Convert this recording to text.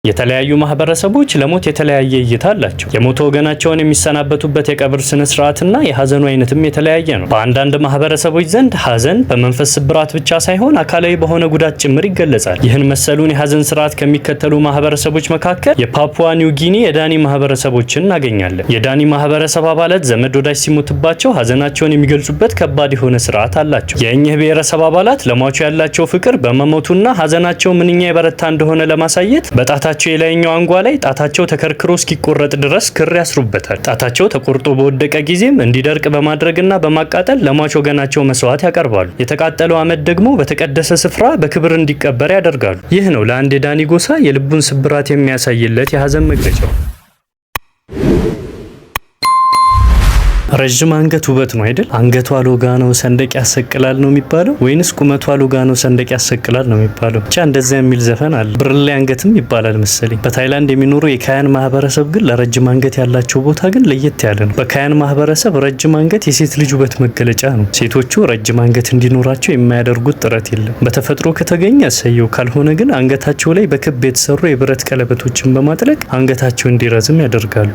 የተለያዩ ማህበረሰቦች ለሞት የተለያየ እይታ አላቸው። የሞተ ወገናቸውን የሚሰናበቱበት የቀብር ስነ ስርዓትና የሀዘኑ አይነትም የተለያየ ነው። በአንዳንድ ማህበረሰቦች ዘንድ ሀዘን በመንፈስ ስብራት ብቻ ሳይሆን አካላዊ በሆነ ጉዳት ጭምር ይገለጻል። ይህን መሰሉን የሀዘን ስርዓት ከሚከተሉ ማህበረሰቦች መካከል የፓፑዋ ኒው ጊኒ የዳኒ ማህበረሰቦችን እናገኛለን። የዳኒ ማህበረሰብ አባላት ዘመድ ወዳጅ ሲሞትባቸው ሀዘናቸውን የሚገልጹበት ከባድ የሆነ ስርዓት አላቸው። የእኚህ ብሔረሰብ አባላት ለሟቹ ያላቸው ፍቅር በመሞቱና ሀዘናቸው ምንኛ የበረታ እንደሆነ ለማሳየት በጣታቸው የላይኛው አንጓ ላይ ጣታቸው ተከርክሮ እስኪቆረጥ ድረስ ክር ያስሩበታል። ጣታቸው ተቆርጦ በወደቀ ጊዜም እንዲደርቅ በማድረግና በማቃጠል ለሟች ወገናቸው መስዋዕት ያቀርባሉ። የተቃጠለው አመድ ደግሞ በተቀደሰ ስፍራ በክብር እንዲቀበር ያደርጋሉ። ይህ ነው ለአንድ የዳኒ ጎሳ የልቡን ስብራት የሚያሳይለት የሀዘን መግለጫው። ረጅም አንገት ውበት ነው አይደል? አንገቷ ሎጋ ነው ሰንደቅ ያሰቅላል ነው የሚባለው ወይንስ ቁመቷ ሎጋ ነው ሰንደቅ ያሰቅላል ነው የሚባለው? ብቻ እንደዛ የሚል ዘፈን አለ። ብርሌ አንገትም ይባላል መሰለኝ። በታይላንድ የሚኖሩ የካያን ማህበረሰብ ግን ለረጅም አንገት ያላቸው ቦታ ግን ለየት ያለ ነው። በካያን ማህበረሰብ ረጅም አንገት የሴት ልጅ ውበት መገለጫ ነው። ሴቶቹ ረጅም አንገት እንዲኖራቸው የማያደርጉት ጥረት የለም። በተፈጥሮ ከተገኘ እሰየው፣ ካልሆነ ግን አንገታቸው ላይ በክብ የተሰሩ የብረት ቀለበቶችን በማጥለቅ አንገታቸው እንዲረዝም ያደርጋሉ።